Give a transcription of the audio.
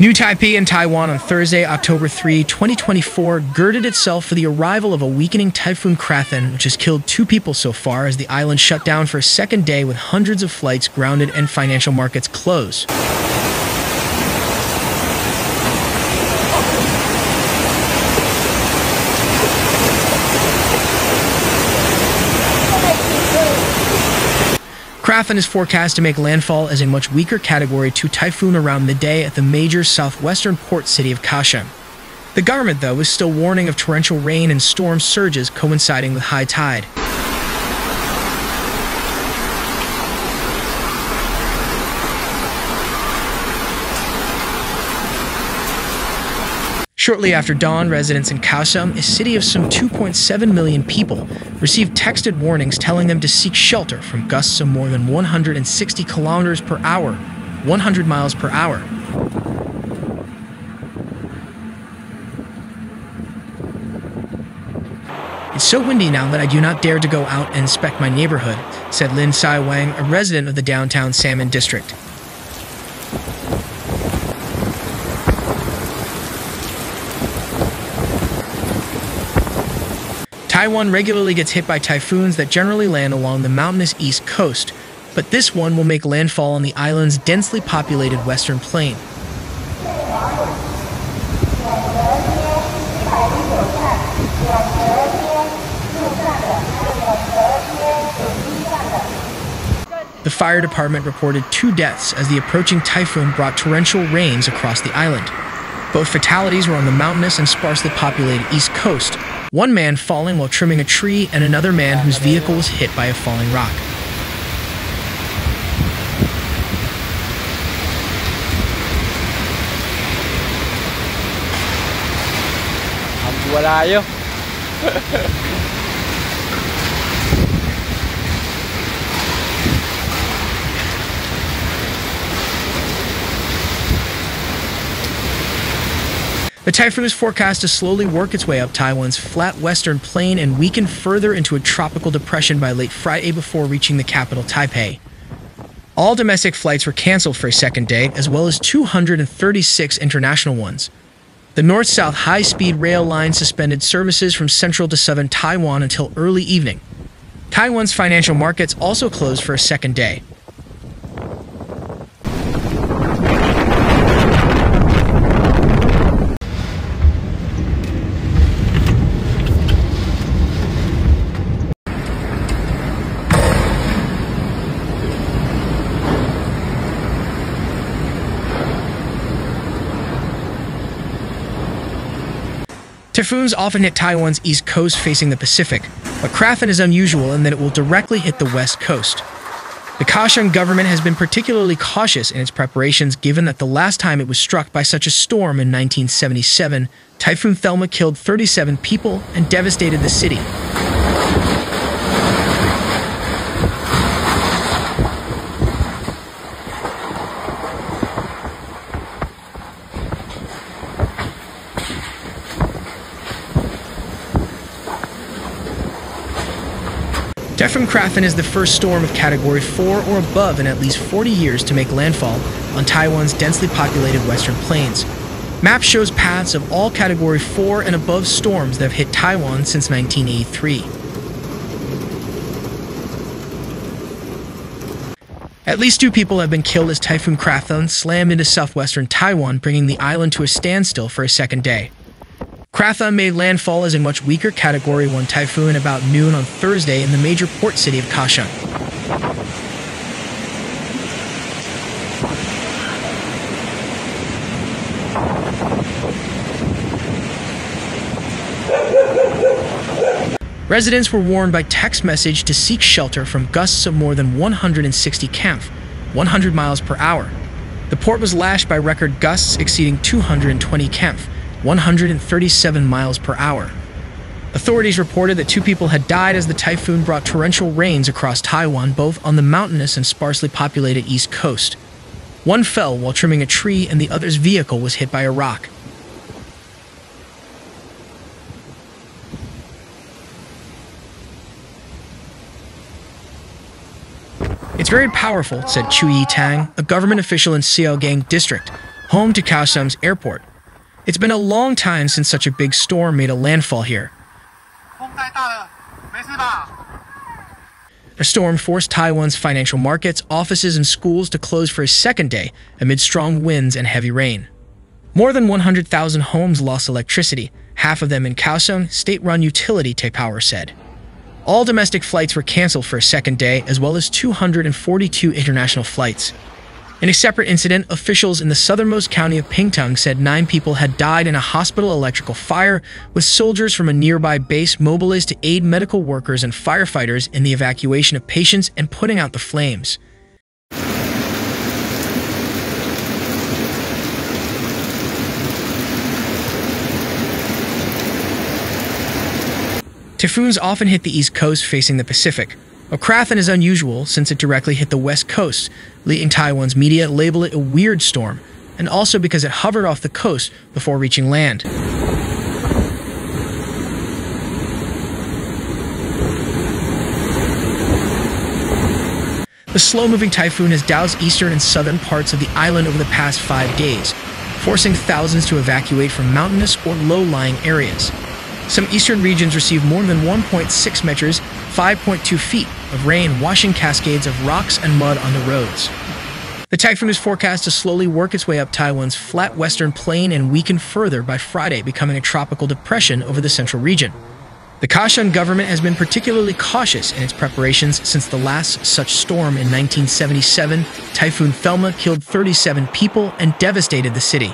New Taipei and Taiwan on Thursday, October 3, 2024, girded itself for the arrival of a weakening Typhoon Krathon, which has killed 2 people so far as the island shut down for a second day with hundreds of flights grounded and financial markets closed. Krathon is forecast to make landfall as a much weaker Category 2 typhoon around midday at the major southwestern port city of Kaohsiung. The government, though, is still warning of torrential rain and storm surges coinciding with high tide. Shortly after dawn, residents in Kaohsiung, a city of some 2.7 million people, received texted warnings telling them to seek shelter from gusts of more than 160 kilometers per hour, 100 miles per hour. It's so windy now that I do not dare to go out and inspect my neighborhood, said Lin Sai Wang, a resident of the downtown Salmon district. Taiwan regularly gets hit by typhoons that generally land along the mountainous east coast, but this one will make landfall on the island's densely populated western plain. The fire department reported 2 deaths as the approaching typhoon brought torrential rains across the island. Both fatalities were on the mountainous and sparsely populated east coast, one man falling while trimming a tree and another man whose vehicle was hit by a falling rock. The typhoon is forecast to slowly work its way up Taiwan's flat western plain and weaken further into a tropical depression by late Friday before reaching the capital, Taipei. All domestic flights were canceled for a second day, as well as 236 international ones. The north-south high-speed rail line suspended services from central to southern Taiwan until early evening. Taiwan's financial markets also closed for a second day. Typhoons often hit Taiwan's east coast facing the Pacific, but Krathon is unusual in that it will directly hit the west coast. The Kaohsiung government has been particularly cautious in its preparations given that the last time it was struck by such a storm in 1977, Typhoon Thelma killed 37 people and devastated the city. Typhoon Krathon is the first storm of Category 4 or above in at least 40 years to make landfall on Taiwan's densely populated western plains. Map shows paths of all Category 4 and above storms that have hit Taiwan since 1983. At least 2 people have been killed as Typhoon Krathon slammed into southwestern Taiwan, bringing the island to a standstill for a second day. Krathon made landfall as a much weaker Category 1 typhoon about noon on Thursday in the major port city of Kaohsiung. Residents were warned by text message to seek shelter from gusts of more than 160 km, 100 miles per hour. The port was lashed by record gusts exceeding 220 km, 137 miles per hour. Authorities reported that 2 people had died as the typhoon brought torrential rains across Taiwan, both on the mountainous and sparsely populated east coast. One fell while trimming a tree and the other's vehicle was hit by a rock. "It's very powerful," said Qiantang, a government official in Qiantang district. home to Kaohsiung's airport. It's been a long time since such a big storm made a landfall here. The storm forced Taiwan's financial markets, offices, and schools to close for a second day amid strong winds and heavy rain. More than 100,000 homes lost electricity, half of them in Kaohsiung, state-run utility Taipei said. All domestic flights were canceled for a second day, as well as 242 international flights. In a separate incident, officials in the southernmost county of Qiantang said 9 people had died in a hospital electrical fire, with soldiers from a nearby base mobilized to aid medical workers and firefighters in the evacuation of patients and putting out the flames. Typhoons often hit the east coast facing the Pacific. Krathon is unusual since it directly hit the west coast, leading Taiwan's media label it a weird storm, and also because it hovered off the coast before reaching land. The slow-moving typhoon has doused eastern and southern parts of the island over the past 5 days, forcing thousands to evacuate from mountainous or low-lying areas. Some eastern regions received more than 1.6 meters, 5.2 feet, of rain, washing cascades of rocks and mud on the roads. The typhoon is forecast to slowly work its way up Taiwan's flat western plain and weaken further by Friday, becoming a tropical depression over the central region. The Kaohsiung government has been particularly cautious in its preparations since the last such storm in 1977. Typhoon Thelma killed 37 people and devastated the city.